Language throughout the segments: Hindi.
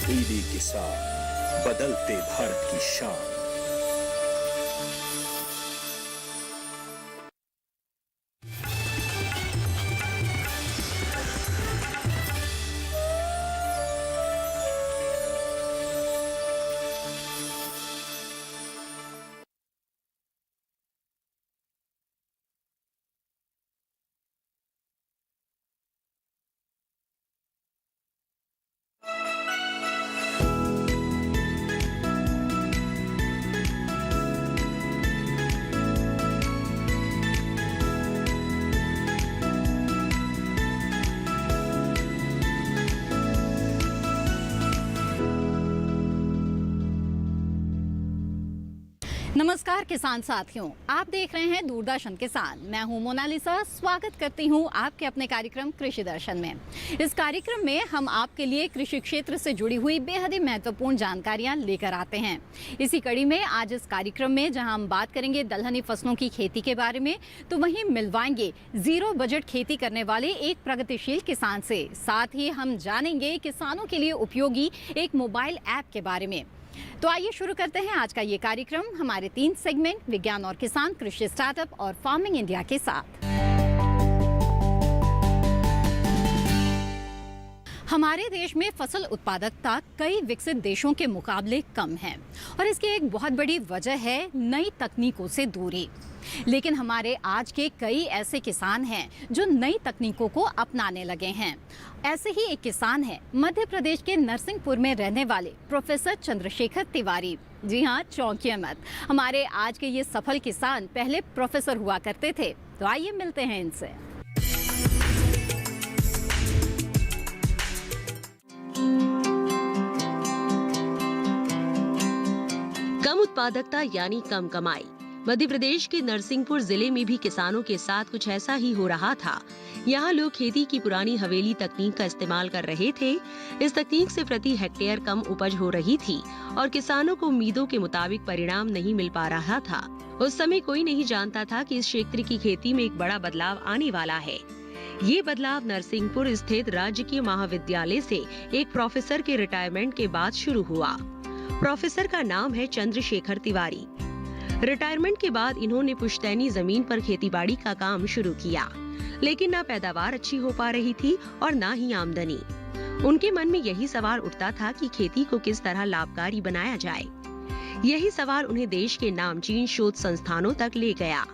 डीडी किसान, बदलते भारत की शान। नमस्कार किसान साथियों, आप देख रहे हैं दूरदर्शन किसान। मैं हूं मोनालिसा। स्वागत करती हूं आपके अपने कार्यक्रम कृषि दर्शन में। इस कार्यक्रम में हम आपके लिए कृषि क्षेत्र से जुड़ी हुई बेहद ही महत्वपूर्ण जानकारियां लेकर आते हैं। इसी कड़ी में आज इस कार्यक्रम में जहां हम बात करेंगे दलहनी फसलों की खेती के बारे में, तो वहीं मिलवाएंगे जीरो बजट खेती करने वाले एक प्रगतिशील किसान से। साथ ही हम जानेंगे किसानों के लिए उपयोगी एक मोबाइल ऐप के बारे में। तो आइए शुरू करते हैं आज का ये कार्यक्रम हमारे 3 सेगमेंट विज्ञान और किसान, कृषि स्टार्टअप और फार्मिंग इंडिया के साथ। हमारे देश में फसल उत्पादकता कई विकसित देशों के मुकाबले कम है और इसकी एक बहुत बड़ी वजह है नई तकनीकों से दूरी। लेकिन हमारे आज के कई ऐसे किसान हैं जो नई तकनीकों को अपनाने लगे हैं। ऐसे ही एक किसान है मध्य प्रदेश के नरसिंहपुर में रहने वाले प्रोफेसर चंद्रशेखर तिवारी। जी हाँ, चौंकिए मत, हमारे आज के ये सफल किसान पहले प्रोफेसर हुआ करते थे। तो आइए मिलते हैं इनसे। कम उत्पादकता यानी कम कमाई। मध्य प्रदेश के नरसिंहपुर जिले में भी किसानों के साथ कुछ ऐसा ही हो रहा था। यहाँ लोग खेती की पुरानी हवेली तकनीक का इस्तेमाल कर रहे थे। इस तकनीक से प्रति हेक्टेयर कम उपज हो रही थी और किसानों को उम्मीदों के मुताबिक परिणाम नहीं मिल पा रहा था। उस समय कोई नहीं जानता था कि इस क्षेत्र की खेती में एक बड़ा बदलाव आने वाला है। ये बदलाव नरसिंहपुर स्थित राजकीय महाविद्यालय से एक प्रोफेसर के रिटायरमेंट के बाद शुरू हुआ। प्रोफेसर का नाम है चंद्रशेखर तिवारी। रिटायरमेंट के बाद इन्होंने पुश्तैनी जमीन पर खेतीबाड़ी का काम शुरू किया, लेकिन ना पैदावार अच्छी हो पा रही थी और ना ही आमदनी। उनके मन में यही सवाल उठता था कि खेती को किस तरह लाभकारी बनाया जाए। यही सवाल उन्हें देश के नामचीन शोध संस्थानों तक ले गया।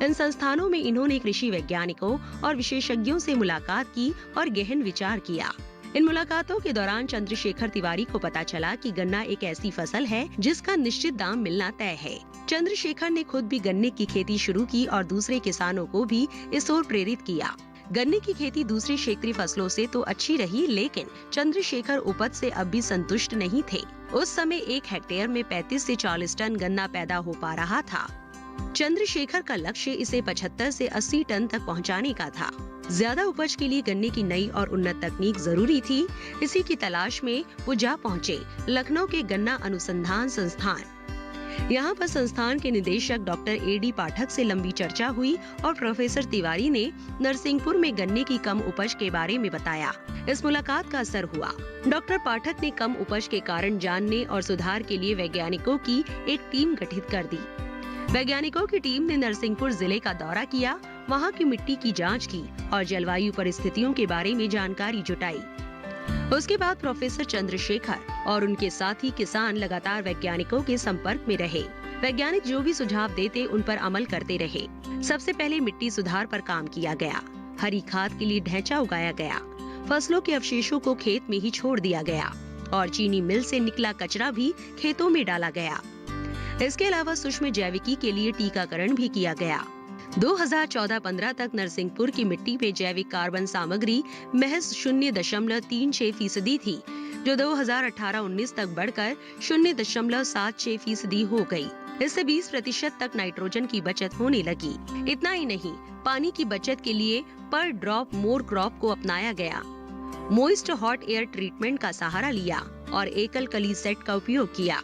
इन संस्थानों में इन्होंने कृषि वैज्ञानिकों और विशेषज्ञों से मुलाकात की और गहन विचार किया। इन मुलाकातों के दौरान चंद्रशेखर तिवारी को पता चला कि गन्ना एक ऐसी फसल है जिसका निश्चित दाम मिलना तय है। चंद्रशेखर ने खुद भी गन्ने की खेती शुरू की और दूसरे किसानों को भी इस ओर प्रेरित किया। गन्ने की खेती दूसरी क्षेत्रीय फसलों से तो अच्छी रही, लेकिन चंद्रशेखर उपज से अब भी संतुष्ट नहीं थे। उस समय 1 हेक्टेयर में 35 से 40 टन गन्ना पैदा हो पा रहा था। चंद्रशेखर का लक्ष्य इसे 75 से 80 टन तक पहुंचाने का था। ज्यादा उपज के लिए गन्ने की नई और उन्नत तकनीक जरूरी थी। इसी की तलाश में वो जा पहुंचे लखनऊ के गन्ना अनुसंधान संस्थान। यहाँ पर संस्थान के निदेशक डॉक्टर AD पाठक से लंबी चर्चा हुई और प्रोफेसर तिवारी ने नरसिंहपुर में गन्ने की कम उपज के बारे में बताया। इस मुलाकात का असर हुआ। डॉक्टर पाठक ने कम उपज के कारण जानने और सुधार के लिए वैज्ञानिकों की एक टीम गठित कर दी। वैज्ञानिकों की टीम ने नरसिंहपुर जिले का दौरा किया, वहाँ की मिट्टी की जांच की और जलवायु परिस्थितियों के बारे में जानकारी जुटाई। उसके बाद प्रोफेसर चंद्रशेखर और उनके साथी किसान लगातार वैज्ञानिकों के संपर्क में रहे। वैज्ञानिक जो भी सुझाव देते उन पर अमल करते रहे। सबसे पहले मिट्टी सुधार पर काम किया गया। हरी खाद के लिए ढैंचा उगाया गया। फसलों के अवशेषों को खेत में ही छोड़ दिया गया और चीनी मिल से निकला कचरा भी खेतों में डाला गया। इसके अलावा सूक्ष्म जैविकी के लिए टीकाकरण भी किया गया। 2014-15 तक नरसिंहपुर की मिट्टी में जैविक कार्बन सामग्री महज 0.36% थी, जो 2018-19 तक बढ़कर 0.76% हो गई। इससे 20% तक नाइट्रोजन की बचत होने लगी। इतना ही नहीं, पानी की बचत के लिए पर ड्रॉप मोर क्रॉप को अपनाया गया। मोइस्ट हॉट एयर ट्रीटमेंट का सहारा लिया और एकल कली सेट का उपयोग किया।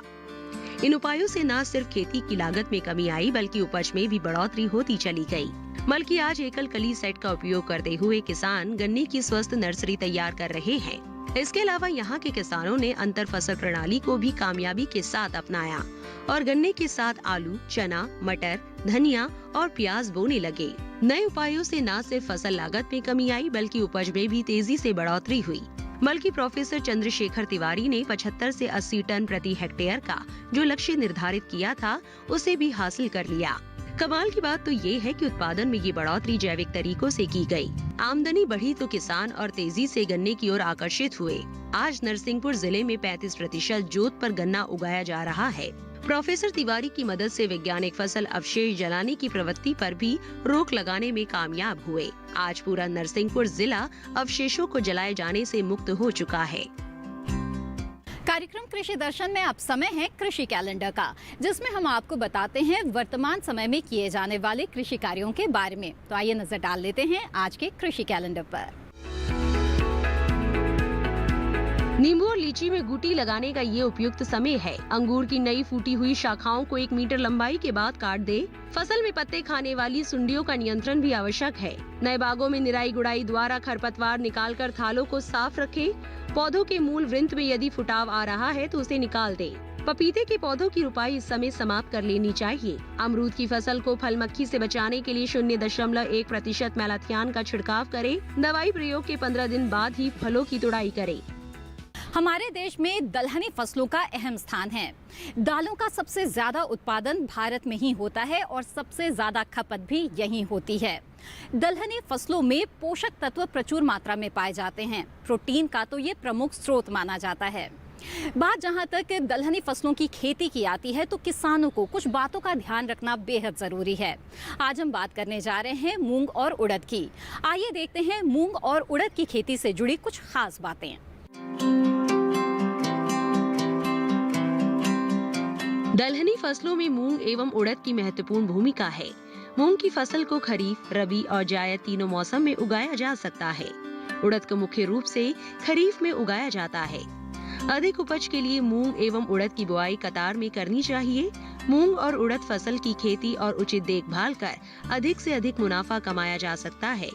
इन उपायों से न सिर्फ खेती की लागत में कमी आई, बल्कि उपज में भी बढ़ोतरी होती चली गई। बल्कि आज एकल कली सेट का उपयोग करते हुए किसान गन्ने की स्वस्थ नर्सरी तैयार कर रहे हैं। इसके अलावा यहाँ के किसानों ने अंतर फसल प्रणाली को भी कामयाबी के साथ अपनाया और गन्ने के साथ आलू, चना, मटर, धनिया और प्याज बोने लगे। नए उपायों से न सिर्फ फसल लागत में कमी आई बल्कि उपज में भी तेजी से बढ़ोतरी हुई। बल्कि प्रोफेसर चंद्रशेखर तिवारी ने 75 से 80 टन प्रति हेक्टेयर का जो लक्ष्य निर्धारित किया था उसे भी हासिल कर लिया। कमाल की बात तो ये है कि उत्पादन में ये बढ़ोतरी जैविक तरीकों से की गई। आमदनी बढ़ी तो किसान और तेजी से गन्ने की ओर आकर्षित हुए। आज नरसिंहपुर जिले में 35% जोत पर गन्ना उगाया जा रहा है। प्रोफेसर तिवारी की मदद से वैज्ञानिक फसल अवशेष जलाने की प्रवृत्ति पर भी रोक लगाने में कामयाब हुए। आज पूरा नरसिंहपुर जिला अवशेषों को जलाए जाने से मुक्त हो चुका है। कार्यक्रम कृषि दर्शन में अब समय है कृषि कैलेंडर का, जिसमें हम आपको बताते हैं वर्तमान समय में किए जाने वाले कृषि कार्यों के बारे में। तो आइए नजर डाल लेते हैं आज के कृषि कैलेंडर पर। नींबू और लीची में गुटी लगाने का ये उपयुक्त समय है। अंगूर की नई फूटी हुई शाखाओं को 1 मीटर लंबाई के बाद काट दे। फसल में पत्ते खाने वाली सुंडियों का नियंत्रण भी आवश्यक है। नए बागों में निराई गुड़ाई द्वारा खरपतवार निकालकर थालों को साफ रखें। पौधों के मूल वृंत में यदि फुटाव आ रहा है तो उसे निकाल दें। पपीते के पौधों की रुपाई इस समय समाप्त कर लेनी चाहिए। अमरूद की फसल को फल मक्खी से बचाने के लिए 0.1% मैलाथियान का छिड़काव करें। दवाई प्रयोग के 15 दिन बाद ही फलों की तुड़ाई करें। हमारे देश में दलहनी फसलों का अहम स्थान है। दालों का सबसे ज्यादा उत्पादन भारत में ही होता है और सबसे ज्यादा खपत भी यहीं होती है। दलहनी फसलों में पोषक तत्व प्रचुर मात्रा में पाए जाते हैं। प्रोटीन का तो ये प्रमुख स्रोत माना जाता है। बात जहां तक दलहनी फसलों की खेती की आती है तो किसानों को कुछ बातों का ध्यान रखना बेहद जरूरी है। आज हम बात करने जा रहे हैं मूंग और उड़द की। आइए देखते हैं मूंग और उड़द की खेती से जुड़ी कुछ खास बातें। दलहनी फसलों में मूंग एवं उड़द की महत्वपूर्ण भूमिका है। मूंग की फसल को खरीफ, रबी और जायद तीनों मौसम में उगाया जा सकता है। उड़द को मुख्य रूप से खरीफ में उगाया जाता है। अधिक उपज के लिए मूंग एवं उड़द की बुआई कतार में करनी चाहिए। मूंग और उड़द फसल की खेती और उचित देखभाल कर अधिक से अधिक मुनाफा कमाया जा सकता है।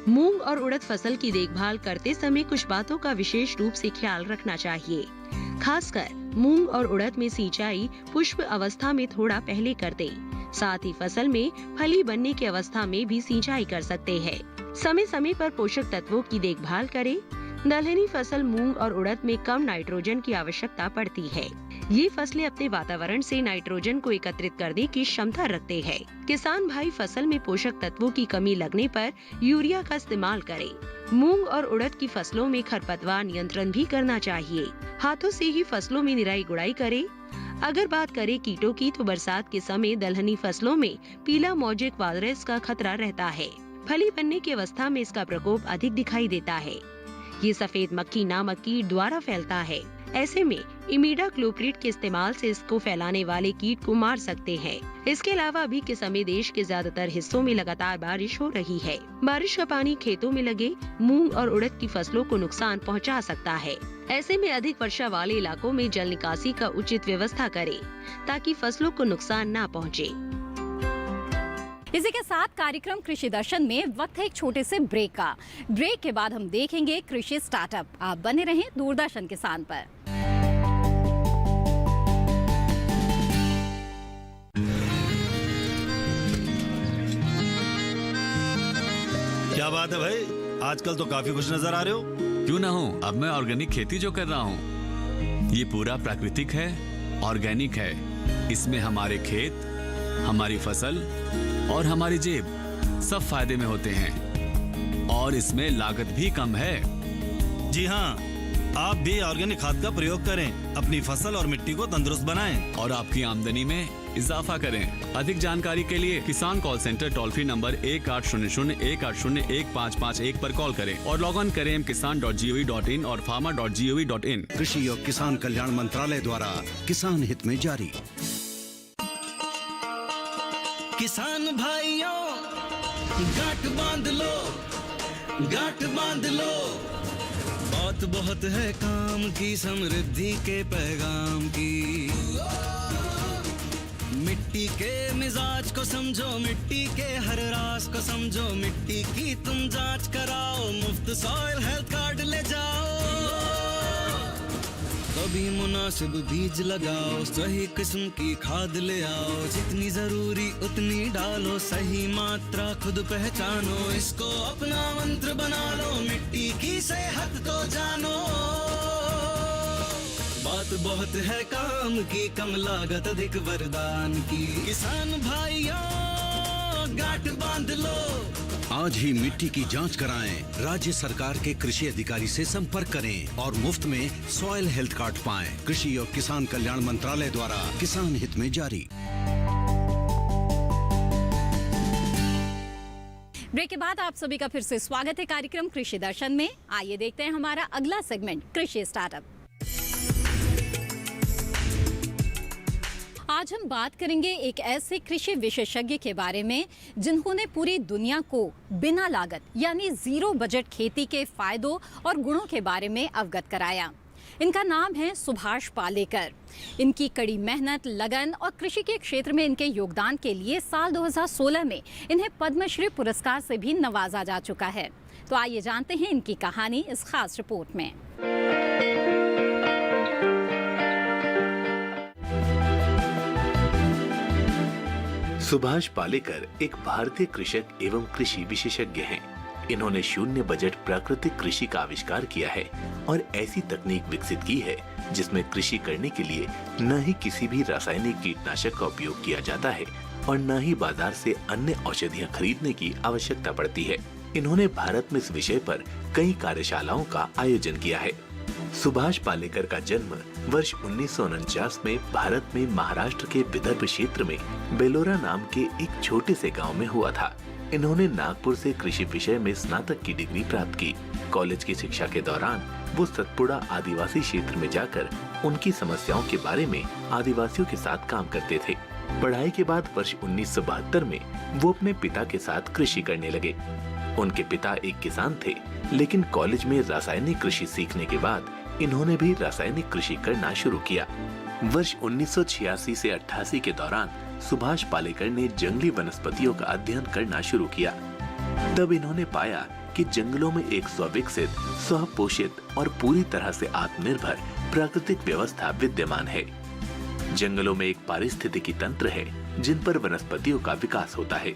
मूंग और उड़द फसल की देखभाल करते समय कुछ बातों का विशेष रूप से ख्याल रखना चाहिए। खासकर मूंग और उड़द में सिंचाई पुष्प अवस्था में थोड़ा पहले कर दें। साथ ही फसल में फली बनने की अवस्था में भी सिंचाई कर सकते हैं। समय समय पर पोषक तत्वों की देखभाल करें। दलहनी फसल मूंग और उड़द में कम नाइट्रोजन की आवश्यकता पड़ती है। ये फसलें अपने वातावरण से नाइट्रोजन को एकत्रित करने की क्षमता रखते हैं। किसान भाई फसल में पोषक तत्वों की कमी लगने पर यूरिया का इस्तेमाल करें। मूंग और उड़द की फसलों में खरपतवार नियंत्रण भी करना चाहिए। हाथों से ही फसलों में निराई गुड़ाई करें। अगर बात करें कीटों की तो बरसात के समय दलहनी फसलों में पीला मोजेक वायरस का खतरा रहता है। फली बनने की अवस्था में इसका प्रकोप अधिक दिखाई देता है। ये सफेद मक्खी नामक कीट द्वारा फैलता है। ऐसे में इमिडाक्लोप्रिड के इस्तेमाल से इसको फैलाने वाले कीट को मार सकते हैं। इसके अलावा अभी के समय देश के ज्यादातर हिस्सों में लगातार बारिश हो रही है। बारिश का पानी खेतों में लगे मूंग और उड़द की फसलों को नुकसान पहुंचा सकता है। ऐसे में अधिक वर्षा वाले इलाकों में जल निकासी का उचित व्यवस्था करें ताकि फसलों को नुकसान न पहुंचे। इसी के साथ कार्यक्रम कृषि दर्शन में वक्त है एक छोटे से ब्रेक का। ब्रेक के बाद हम देखेंगे कृषि स्टार्टअप। आप बने रहें दूरदर्शन किसान पर। क्या बात है भाई, आजकल तो काफी खुश नजर आ रहे हो। क्यों ना हो, अब मैं ऑर्गेनिक खेती जो कर रहा हूँ ये पूरा प्राकृतिक है, ऑर्गेनिक है। इसमें हमारे खेत, हमारी फसल और हमारी जेब सब फायदे में होते हैं और इसमें लागत भी कम है। जी हाँ, आप भी ऑर्गेनिक खाद का प्रयोग करें, अपनी फसल और मिट्टी को तंदुरुस्त बनाएं और आपकी आमदनी में इजाफा करें। अधिक जानकारी के लिए किसान call centre toll free number 1800-180-1551 पर कॉल करें और लॉग ऑन करें kisan.gov.in और farmer.gov.in। कृषि और किसान कल्याण मंत्रालय द्वारा किसान हित में जारी। किसान भाइयों गांठ बांध लो, गांठ बांध लो। बहुत बहुत है काम की, समृद्धि के पैगाम की। मिट्टी के मिजाज को समझो, मिट्टी के हर राज को समझो। मिट्टी की तुम जांच कराओ, मुफ्त सॉइल हेल्थ कार्ड ले जाओ। अभी मुनासिब बीज लगाओ, सही किस्म की खाद ले आओ, जितनी जरूरी उतनी डालो, सही मात्रा खुद पहचानो, इसको अपना मंत्र बना लो, मिट्टी की सेहत तो जानो। बात बहुत है काम की, कम लागत अधिक वरदान की, किसान भाइयों गांठ बांध लो। आज ही मिट्टी की जांच कराएं। राज्य सरकार के कृषि अधिकारी से संपर्क करें और मुफ्त में सॉइल हेल्थ कार्ड पाएं। कृषि और किसान कल्याण मंत्रालय द्वारा किसान हित में जारी। ब्रेक के बाद आप सभी का फिर से स्वागत है कार्यक्रम कृषि दर्शन में। आइए देखते हैं हमारा अगला सेगमेंट कृषि स्टार्टअप। आज हम बात करेंगे एक ऐसे कृषि विशेषज्ञ के बारे में जिन्होंने पूरी दुनिया को बिना लागत यानी जीरो बजट खेती के फायदों और गुणों के बारे में अवगत कराया। इनका नाम है सुभाष पालेकर। इनकी कड़ी मेहनत, लगन और कृषि के क्षेत्र में इनके योगदान के लिए साल 2016 में इन्हें पद्मश्री पुरस्कार से भी नवाजा जा चुका है। तो आइए जानते हैं इनकी कहानी इस खास रिपोर्ट में। सुभाष पालेकर एक भारतीय कृषक एवं कृषि विशेषज्ञ हैं। इन्होंने शून्य बजट प्राकृतिक कृषि का आविष्कार किया है और ऐसी तकनीक विकसित की है जिसमें कृषि करने के लिए न ही किसी भी रासायनिक कीटनाशक का उपयोग किया जाता है और न ही बाजार से अन्य औषधियां खरीदने की आवश्यकता पड़ती है। इन्होंने भारत में इस विषय पर कई कार्यशालाओं का आयोजन किया है। सुभाष पालेकर का जन्म वर्ष 1949 में भारत में महाराष्ट्र के विदर्भ क्षेत्र में बेलोरा नाम के एक छोटे से गांव में हुआ था। इन्होंने नागपुर से कृषि विषय में स्नातक की डिग्री प्राप्त की। कॉलेज की शिक्षा के दौरान वो सतपुड़ा आदिवासी क्षेत्र में जाकर उनकी समस्याओं के बारे में आदिवासियों के साथ काम करते थे। पढ़ाई के बाद वर्ष 1972 में वो अपने पिता के साथ कृषि करने लगे। उनके पिता एक किसान थे, लेकिन कॉलेज में रासायनिक कृषि सीखने के बाद इन्होंने भी रासायनिक कृषि करना शुरू किया। वर्ष 1986 से 88 के दौरान सुभाष पालेकर ने जंगली वनस्पतियों का अध्ययन करना शुरू किया। तब इन्होंने पाया कि जंगलों में एक स्वविकसित, स्वपोषित और पूरी तरह से आत्मनिर्भर प्राकृतिक व्यवस्था विद्यमान है। जंगलों में एक पारिस्थितिकी तंत्र है जिन पर वनस्पतियों का विकास होता है।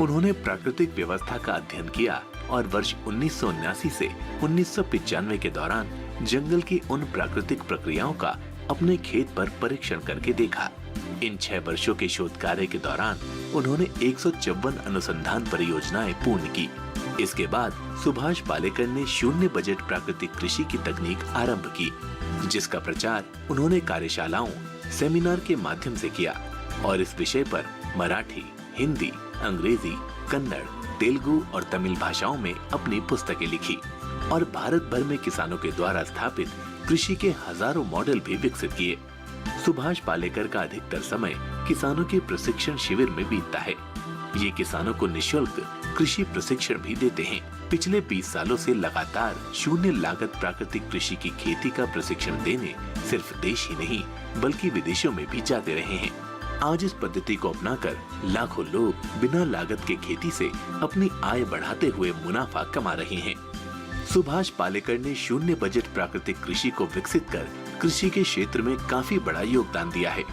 उन्होंने प्राकृतिक व्यवस्था का अध्ययन किया और वर्ष 1979 से 1995 के दौरान जंगल की उन प्राकृतिक प्रक्रियाओं का अपने खेत पर परीक्षण करके देखा। इन 6 वर्षों के शोध कार्य के दौरान उन्होंने 154 अनुसंधान परियोजनाएं पूर्ण की। इसके बाद सुभाष पालेकर ने शून्य बजट प्राकृतिक कृषि की तकनीक आरंभ की, जिसका प्रचार उन्होंने कार्यशालाओं, सेमिनार के माध्यम से किया और इस विषय पर मराठी, हिंदी, अंग्रेजी, कन्नड़, तेलुगु और तमिल भाषाओं में अपनी पुस्तकें लिखी और भारत भर में किसानों के द्वारा स्थापित कृषि के हजारों मॉडल भी विकसित किए। सुभाष पालेकर का अधिकतर समय किसानों के प्रशिक्षण शिविर में बीतता है। ये किसानों को निःशुल्क कृषि प्रशिक्षण भी देते हैं। पिछले 20 सालों से लगातार शून्य लागत प्राकृतिक कृषि की खेती का प्रशिक्षण देने सिर्फ देश ही नहीं बल्कि विदेशों में भी जाते रहे हैं। आज इस पद्धति को अपनाकर लाखों लोग बिना लागत के खेती से अपनी आय बढ़ाते हुए मुनाफा कमा रहे हैं। सुभाष पालेकर ने शून्य बजट प्राकृतिक कृषि को विकसित कर कृषि के क्षेत्र में काफी बड़ा योगदान दिया है।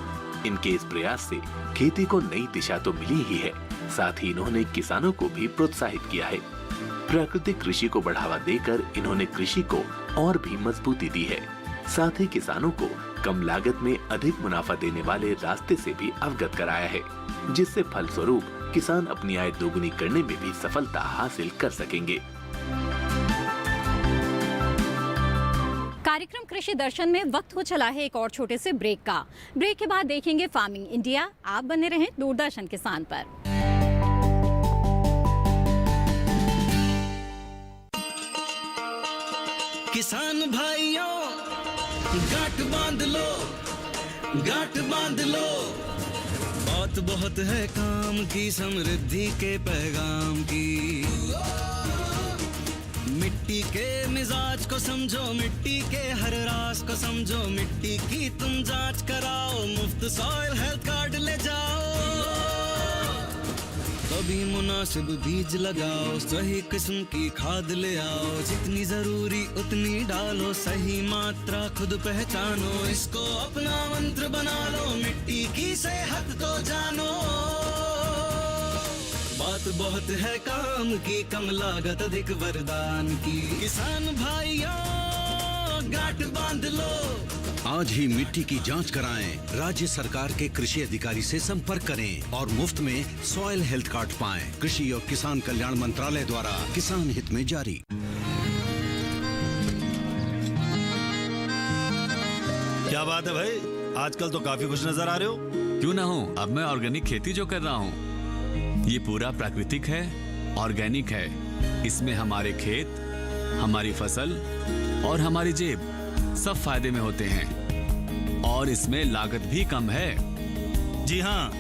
इनके इस प्रयास से खेती को नई दिशा तो मिली ही है, साथ ही इन्होंने किसानों को भी प्रोत्साहित किया है। प्राकृतिक कृषि को बढ़ावा देकर इन्होंने कृषि को और भी मजबूती दी है। साथ ही किसानों को कम लागत में अधिक मुनाफा देने वाले रास्ते से भी अवगत कराया है, जिससे फलस्वरूप किसान अपनी आय दोगुनी करने में भी सफलता हासिल कर सकेंगे। कार्यक्रम कृषि दर्शन में वक्त हो चला है एक और छोटे से ब्रेक का। ब्रेक के बाद देखेंगे फार्मिंग इंडिया। आप बने रहें दूरदर्शन किसान पर। किसान भाइयों गांठ बांध लो, गांठ बांध लो। बात बहुत है काम की, समृद्धि के पैगाम की। मिट्टी के मिजाज को समझो, मिट्टी के हर रास को समझो, मिट्टी की तुम जांच कराओ, मुफ्त सॉइल हेल्थ कार्ड ले जाओ। कभी मुनासिब बीज लगाओ, सही किस्म की खाद ले आओ, जितनी जरूरी उतनी डालो, सही मात्रा खुद पहचानो, इसको अपना मंत्र बना लो, मिट्टी की सेहत को जानो। बात बहुत है काम की, कम लागत अधिक वरदान की, किसान भाइयों गांठ बांध लो। आज ही मिट्टी की जांच कराएं। राज्य सरकार के कृषि अधिकारी से संपर्क करें और मुफ्त में सॉइल हेल्थ कार्ड पाएं। कृषि और किसान कल्याण मंत्रालय द्वारा किसान हित में जारी। क्या बात है भाई, आजकल तो काफी खुश नजर आ रहे हो। क्यों ना हो, अब मैं ऑर्गेनिक खेती जो कर रहा हूँ ये पूरा प्राकृतिक है, ऑर्गेनिक है। इसमें हमारे खेत, हमारी फसल और हमारी जेब सब फायदे में होते हैं और इसमें लागत भी कम है। जी हाँ,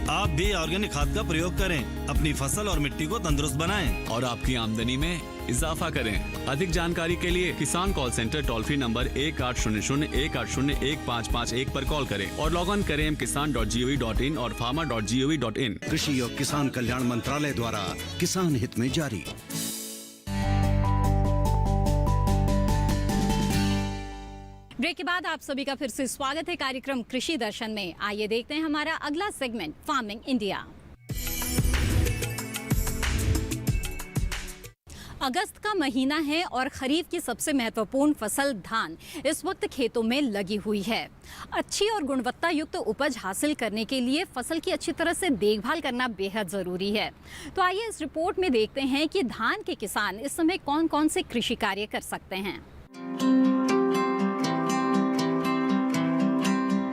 आप भी ऑर्गेनिक खाद का प्रयोग करें, अपनी फसल और मिट्टी को तंदुरुस्त बनाएं और आपकी आमदनी में इजाफा करें। अधिक जानकारी के लिए किसान call centre toll free number 1800-180-1551 पर कॉल करें और लॉग ऑन करें kisan.gov.in और farmer.gov.in। कृषि और किसान कल्याण मंत्रालय द्वारा किसान हित में जारी। ब्रेक के बाद आप सभी का फिर से स्वागत है कार्यक्रम कृषि दर्शन में। आइए देखते हैं हमारा अगला सेगमेंट, फार्मिंग इंडिया। अगस्त का महीना है और खरीफ की सबसे महत्वपूर्ण फसल धान इस वक्त खेतों में लगी हुई है। अच्छी और गुणवत्ता युक्त उपज हासिल करने के लिए फसल की अच्छी तरह से देखभाल करना बेहद ज़रूरी है। तो आइए इस रिपोर्ट में देखते हैं कि धान के किसान इस समय कौन कौन से कृषि कार्य कर सकते हैं।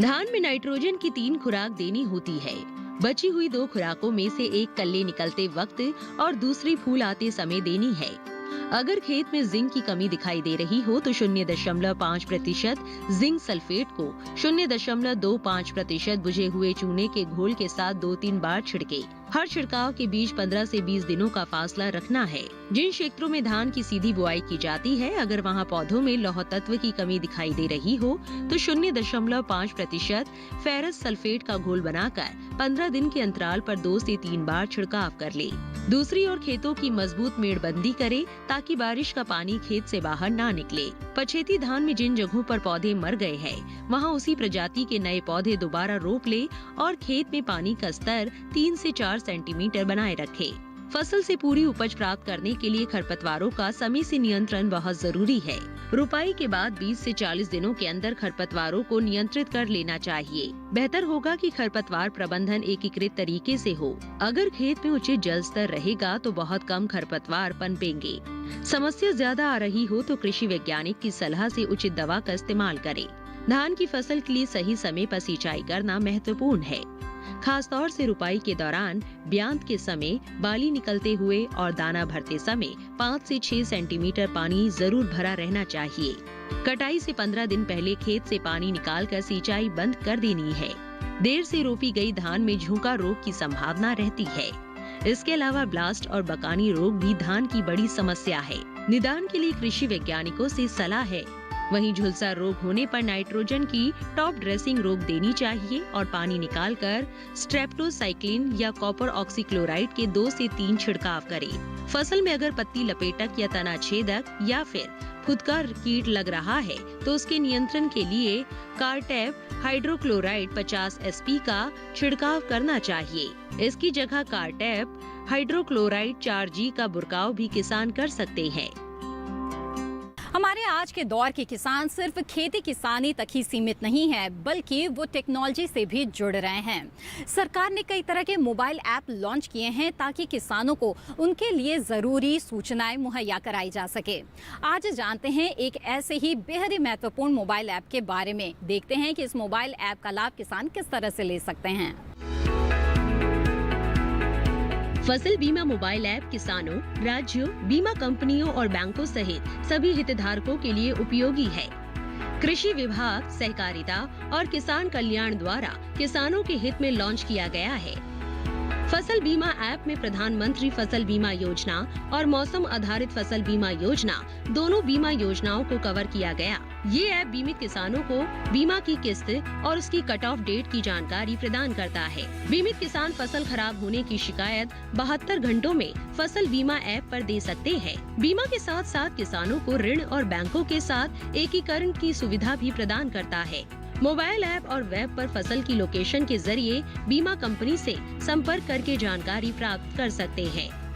धान में नाइट्रोजन की 3 खुराक देनी होती है। बची हुई 2 खुराकों में से एक कल्ले निकलते वक्त और दूसरी फूल आते समय देनी है। अगर खेत में जिंक की कमी दिखाई दे रही हो तो 0.5% जिंक सल्फेट को 0.25% बुझे हुए चूने के घोल के साथ 2-3 बार छिड़के। हर छिड़काव के बीच 15 से 20 दिनों का फासला रखना है। जिन क्षेत्रों में धान की सीधी बुआई की जाती है, अगर वहां पौधों में लौह तत्व की कमी दिखाई दे रही हो तो 0.5% फेरस सल्फेट का घोल बनाकर 15 दिन के अंतराल पर 2 से 3 बार छिड़काव कर ले। दूसरी ओर खेतों की मजबूत मेड़बंदी करे ताकि बारिश का पानी खेत से बाहर ना निकले। पछेती धान में जिन जगहों पर पौधे मर गए हैं, वहां उसी प्रजाति के नए पौधे दोबारा रोप ले और खेत में पानी का स्तर 3 से 4 सेंटीमीटर बनाए रखे। फसल से पूरी उपज प्राप्त करने के लिए खरपतवारों का समय से नियंत्रण बहुत जरूरी है। रुपाई के बाद 20 से 40 दिनों के अंदर खरपतवारों को नियंत्रित कर लेना चाहिए। बेहतर होगा कि खरपतवार प्रबंधन एकीकृत तरीके से हो। अगर खेत में उचित जल स्तर रहेगा तो बहुत कम खरपतवार पनपेंगे। समस्या ज्यादा आ रही हो तो कृषि वैज्ञानिक की सलाह से उचित दवा का इस्तेमाल करें। धान की फसल के लिए सही समय पर सिंचाई करना महत्वपूर्ण है। खास तौर से रुपाई के दौरान ब्यांत के समय, बाली निकलते हुए और दाना भरते समय 5 से 6 सेंटीमीटर पानी जरूर भरा रहना चाहिए। कटाई से 15 दिन पहले खेत से पानी निकालकर सिंचाई बंद कर देनी है। देर से रोपी गई धान में झुंका रोग की संभावना रहती है। इसके अलावा ब्लास्ट और बकानी रोग भी धान की बड़ी समस्या है। निदान के लिए कृषि वैज्ञानिकों से सलाह है। वहीं झुलसा रोग होने पर नाइट्रोजन की टॉप ड्रेसिंग रोग देनी चाहिए और पानी निकालकर स्ट्रेप्टोसाइक्लिन या कॉपर ऑक्सीक्लोराइड के 2 से 3 छिड़काव करें। फसल में अगर पत्ती लपेटक या तना छेदक या फिर फुदका कीट लग रहा है तो उसके नियंत्रण के लिए कार्टेप हाइड्रोक्लोराइड 50 SP का छिड़काव करना चाहिए। इसकी जगह कार्टेप हाइड्रोक्लोराइड 4G का बुरकाव भी किसान कर सकते हैं। हमारे आज के दौर के किसान सिर्फ खेती किसानी तक ही सीमित नहीं है, बल्कि वो टेक्नोलॉजी से भी जुड़ रहे हैं। सरकार ने कई तरह के मोबाइल ऐप लॉन्च किए हैं ताकि किसानों को उनके लिए ज़रूरी सूचनाएं मुहैया कराई जा सके। आज जानते हैं एक ऐसे ही बेहद ही महत्वपूर्ण मोबाइल ऐप के बारे में। देखते हैं कि इस मोबाइल ऐप का लाभ किसान किस तरह से ले सकते हैं। फसल बीमा मोबाइल ऐप किसानों, राज्यों, बीमा कंपनियों और बैंकों सहित सभी हितधारकों के लिए उपयोगी है। कृषि विभाग, सहकारिता और किसान कल्याण द्वारा किसानों के हित में लॉन्च किया गया है। फसल बीमा ऐप में प्रधानमंत्री फसल बीमा योजना और मौसम आधारित फसल बीमा योजना दोनों बीमा योजनाओं को कवर किया गया। ये ऐप बीमित किसानों को बीमा की किस्त और उसकी कट ऑफ डेट की जानकारी प्रदान करता है। बीमित किसान फसल खराब होने की शिकायत 72 घंटों में फसल बीमा ऐप पर दे सकते हैं। बीमा के साथ साथ किसानों को ऋण और बैंकों के साथ एकीकरण की सुविधा भी प्रदान करता है। मोबाइल ऐप और वेब पर फसल की लोकेशन के जरिए बीमा कंपनी से संपर्क करके जानकारी प्राप्त कर सकते हैं।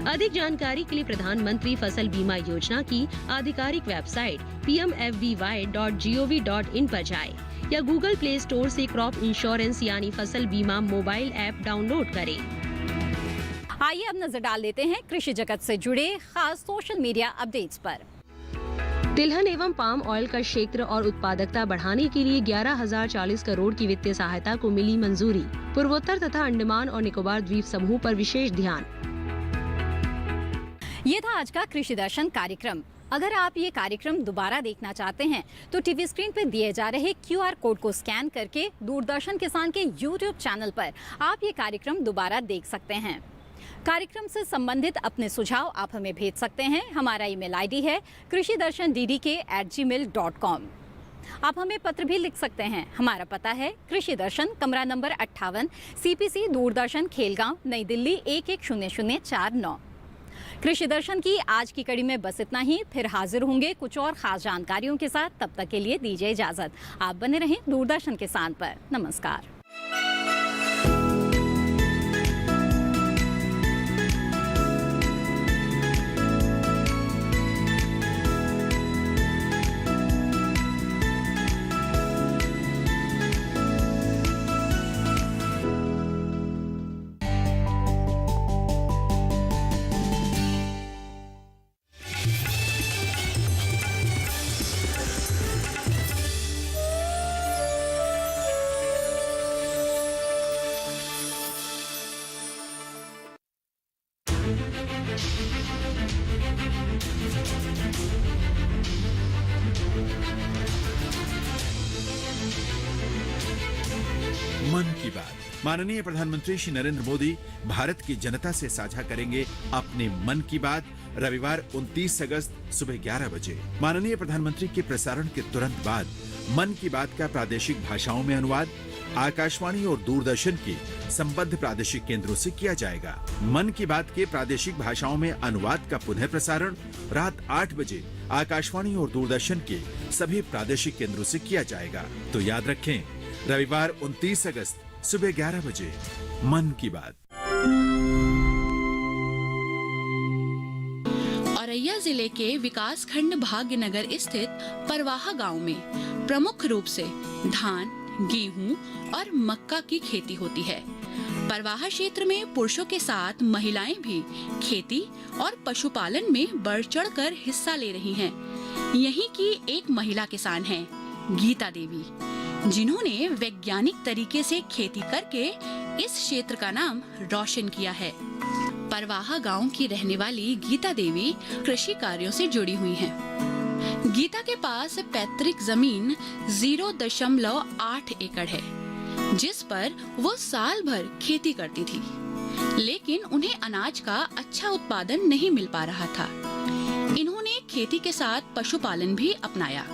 अधिक जानकारी के लिए प्रधानमंत्री फसल बीमा योजना की आधिकारिक वेबसाइट pmfby.gov.in पर जाएं या गूगल प्ले स्टोर से क्रॉप इंश्योरेंस यानी फसल बीमा मोबाइल ऐप डाउनलोड करें। आइए अब नजर डाल लेते हैं कृषि जगत से जुड़े खास सोशल मीडिया अपडेट्स पर। तिलहन एवं पाम ऑयल का क्षेत्र और उत्पादकता बढ़ाने के लिए 11,040 करोड़ की वित्तीय सहायता को मिली मंजूरी। पूर्वोत्तर तथा अंडमान और निकोबार द्वीप समूह पर विशेष ध्यान। ये था आज का कृषि दर्शन कार्यक्रम। अगर आप ये कार्यक्रम दोबारा देखना चाहते हैं तो टीवी स्क्रीन पर दिए जा रहे QR कोड को स्कैन करके दूरदर्शन किसान के YouTube चैनल पर आप ये कार्यक्रम दोबारा देख सकते हैं। कार्यक्रम से संबंधित अपने सुझाव आप हमें भेज सकते हैं। हमारा ईमेल ID है krishidarshandddk@gmail.com। आप हमें पत्र भी लिख सकते हैं। हमारा पता है कृषि दर्शन, कमरा नंबर 58, CPC, दूरदर्शन, खेलगांव, नई दिल्ली 110049। कृषि दर्शन की आज की कड़ी में बस इतना ही। फिर हाजिर होंगे कुछ और खास जानकारियों के साथ। तब तक के लिए दीजिए इजाजत। आप बने रहें दूरदर्शन किसान पर। नमस्कार। मन की बात। माननीय प्रधानमंत्री श्री नरेंद्र मोदी भारत की जनता से साझा करेंगे अपने मन की बात रविवार 29 अगस्त सुबह 11 बजे। माननीय प्रधानमंत्री के प्रसारण के तुरंत बाद मन की बात का प्रादेशिक भाषाओं में अनुवाद आकाशवाणी और दूरदर्शन के संबद्ध प्रादेशिक केंद्रों से किया जाएगा। मन की बात के प्रादेशिक भाषाओं में अनुवाद का पुनः प्रसारण रात 8 बजे आकाशवाणी और दूरदर्शन के सभी प्रादेशिक केंद्रों से किया जाएगा। तो याद रखें, रविवार 29 अगस्त सुबह 11 बजे मन की बात। औरैया जिले के विकास खंड भाग्यनगर स्थित परवाहा गांव में प्रमुख रूप से धान, गेहूं और मक्का की खेती होती है। परवाहा क्षेत्र में पुरुषों के साथ महिलाएं भी खेती और पशुपालन में बढ़ चढ़कर हिस्सा ले रही हैं। यहीं की एक महिला किसान हैं, गीता देवी, जिन्होंने वैज्ञानिक तरीके से खेती करके इस क्षेत्र का नाम रोशन किया है। परवाहा गांव की रहने वाली गीता देवी कृषि कार्यों से जुड़ी हुई हैं। गीता के पास पैतृक जमीन 0.8 एकड़ है, जिस पर वो साल भर खेती करती थी, लेकिन उन्हें अनाज का अच्छा उत्पादन नहीं मिल पा रहा था। इन्होंने खेती के साथ पशुपालन भी अपनाया,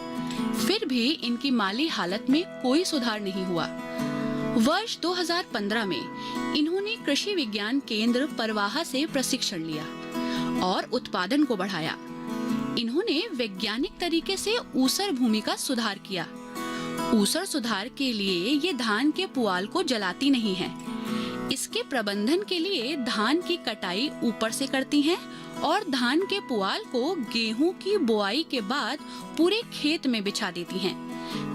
फिर भी इनकी माली हालत में कोई सुधार नहीं हुआ। वर्ष 2015 में इन्होंने कृषि विज्ञान केंद्र परवाहा से प्रशिक्षण लिया और उत्पादन को बढ़ाया। इन्होंने वैज्ञानिक तरीके से ऊसर भूमि का सुधार किया। ऊसर सुधार के लिए ये धान के पुआल को जलाती नहीं है। इसके प्रबंधन के लिए धान की कटाई ऊपर से करती हैं और धान के पुआल को गेहूं की बुआई के बाद पूरे खेत में बिछा देती हैं,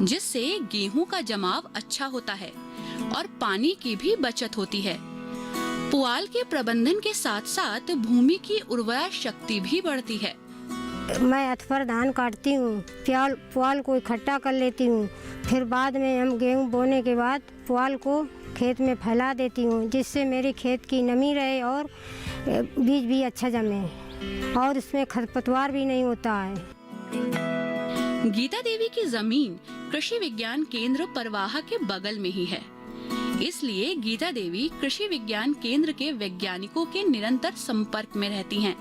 जिससे गेहूं का जमाव अच्छा होता है और पानी की भी बचत होती है। पुआल के प्रबंधन के साथ साथ भूमि की उर्वरा शक्ति भी बढ़ती है। मैं अथवर धान काटती हूँ, पुआल को इकट्ठा कर लेती हूँ, फिर बाद में हम गेहूँ बोने के बाद पुआल को खेत में फैला देती हूँ, जिससे मेरे खेत की नमी रहे और बीज भी अच्छा जमे और इसमें खरपतवार भी नहीं होता है। गीता देवी की जमीन कृषि विज्ञान केंद्र परवाहा के बगल में ही है, इसलिए गीता देवी कृषि विज्ञान केंद्र के वैज्ञानिकों के निरंतर संपर्क में रहती हैं।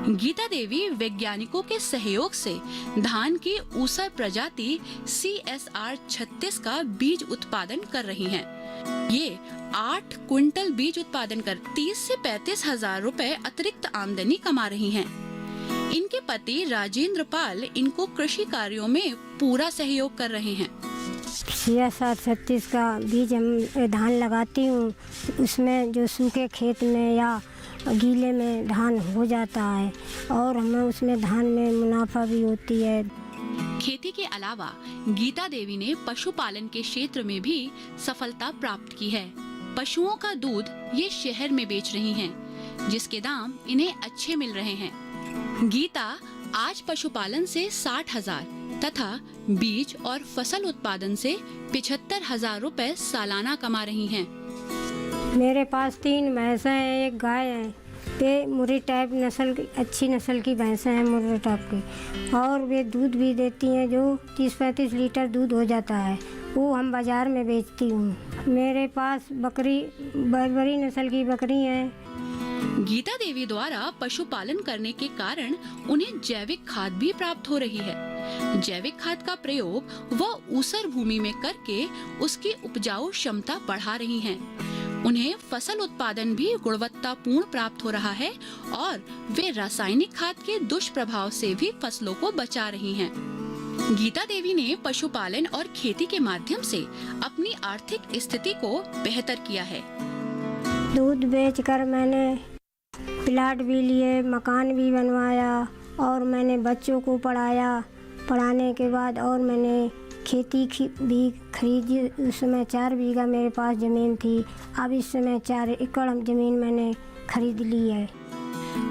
गीता देवी वैज्ञानिकों के सहयोग से धान की ऊसर प्रजाति CSR 36 का बीज उत्पादन कर रही हैं। ये 8 क्विंटल बीज उत्पादन कर 30 से 35 हजार रुपए अतिरिक्त आमदनी कमा रही हैं। इनके पति राजेंद्र पाल इनको कृषि कार्यों में पूरा सहयोग कर रहे हैं। CSR 36 का बीज हम धान लगाती हूँ, उसमें जो सूखे खेत में या गीले में धान हो जाता है और हमें उसमें धान में मुनाफा भी होती है। खेती के अलावा गीता देवी ने पशुपालन के क्षेत्र में भी सफलता प्राप्त की है। पशुओं का दूध ये शहर में बेच रही हैं, जिसके दाम इन्हें अच्छे मिल रहे हैं। गीता आज पशुपालन से 60,000 तथा बीज और फसल उत्पादन से 75,000 रुपए सालाना कमा रही हैं। मेरे पास 3 भैंसें हैं, एक गाय है। ये मुर्री टाइप नस्ल की अच्छी नस्ल की भैंसें हैं, मुर्री टाइप की, और वे दूध भी देती हैं जो 30-35 लीटर दूध हो जाता है। वो हम बाज़ार में बेचती हूँ। मेरे पास बड़ी नस्ल की बकरी हैं। गीता देवी द्वारा पशुपालन करने के कारण उन्हें जैविक खाद भी प्राप्त हो रही है। जैविक खाद का प्रयोग वह ऊसर भूमि में करके उसकी उपजाऊ क्षमता बढ़ा रही हैं। उन्हें फसल उत्पादन भी गुणवत्तापूर्ण प्राप्त हो रहा है और वे रासायनिक खाद के दुष्प्रभाव से भी फसलों को बचा रही हैं। गीता देवी ने पशुपालन और खेती के माध्यम से अपनी आर्थिक स्थिति को बेहतर किया है। दूध बेचकर मैंने प्लाट भी लिए, मकान भी बनवाया और मैंने बच्चों को पढ़ाया। पढ़ाने के बाद और मैंने खेती भी खरीदी। उस समय 4 बीघा मेरे पास ज़मीन थी, अब इस समय 4 एकड़ ज़मीन मैंने खरीद ली है।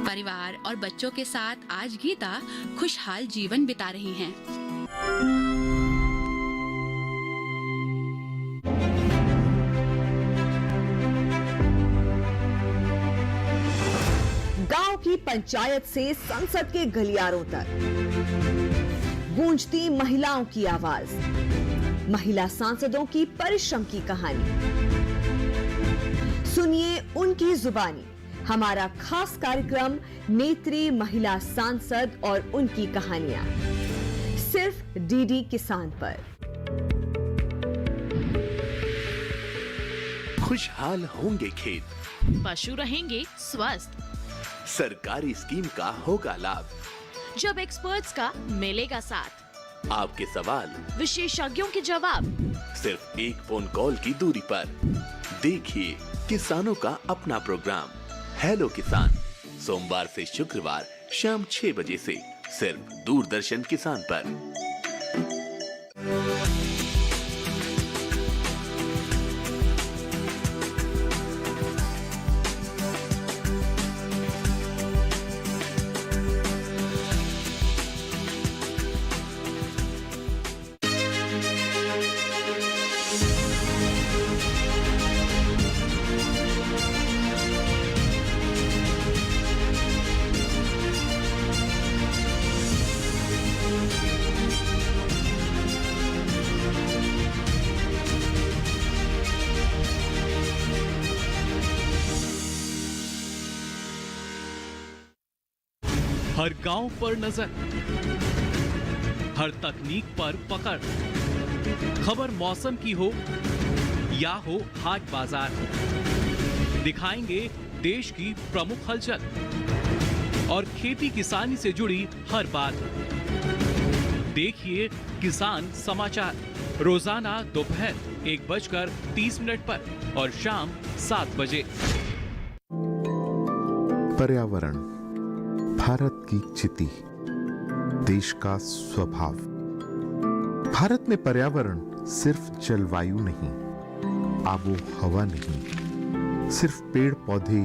परिवार और बच्चों के साथ आज गीता खुशहाल जीवन बिता रही हैं। गांव की पंचायत से संसद के गलियारों तक गूंजती महिलाओं की आवाज, महिला सांसदों की परिश्रम की कहानी। सुनिए उनकी जुबानी हमारा खास कार्यक्रम नेत्री महिला सांसद और उनकी कहानियां, सिर्फ डीडी किसान पर। खुशहाल होंगे खेत, पशु रहेंगे स्वस्थ, सरकारी स्कीम का होगा लाभ, जब एक्सपर्ट्स का मिलेगा साथ, आपके सवाल विशेषज्ञों के जवाब, सिर्फ एक फोन कॉल की दूरी पर। देखिए किसानों का अपना प्रोग्राम हेलो किसान, सोमवार से शुक्रवार शाम 6 बजे से सिर्फ दूरदर्शन किसान पर। हर गांव पर नजर, हर तकनीक पर पकड़, खबर मौसम की हो या हो हाट बाजार, दिखाएंगे देश की प्रमुख हलचल और खेती किसानी से जुड़ी हर बात। देखिए किसान समाचार रोजाना दोपहर 1:30 पर और शाम 7 बजे। पर्यावरण भारत की चिति, देश का स्वभाव। भारत में पर्यावरण सिर्फ जलवायु नहीं, आबो हवा नहीं, सिर्फ पेड़ पौधे,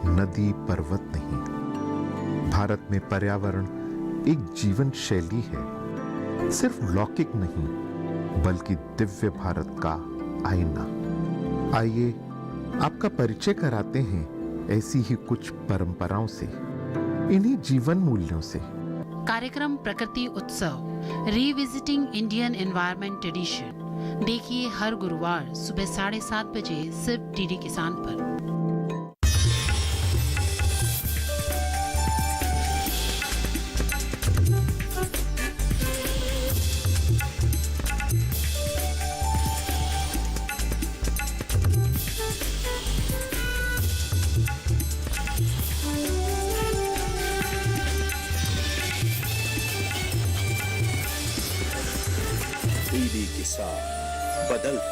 नदी पर्वत नहीं। भारत में पर्यावरण एक जीवन शैली है, सिर्फ लौकिक नहीं बल्कि दिव्य भारत का आईना। आइए आपका परिचय कराते हैं ऐसी ही कुछ परंपराओं से, इन्हीं जीवन मूल्यों से। कार्यक्रम प्रकृति उत्सव रिविजिटिंग इंडियन एनवायरनमेंट एडिशन देखिए हर गुरुवार सुबह 7:30 बजे सिर्फ डीडी किसान पर। डीडी किसान, बदल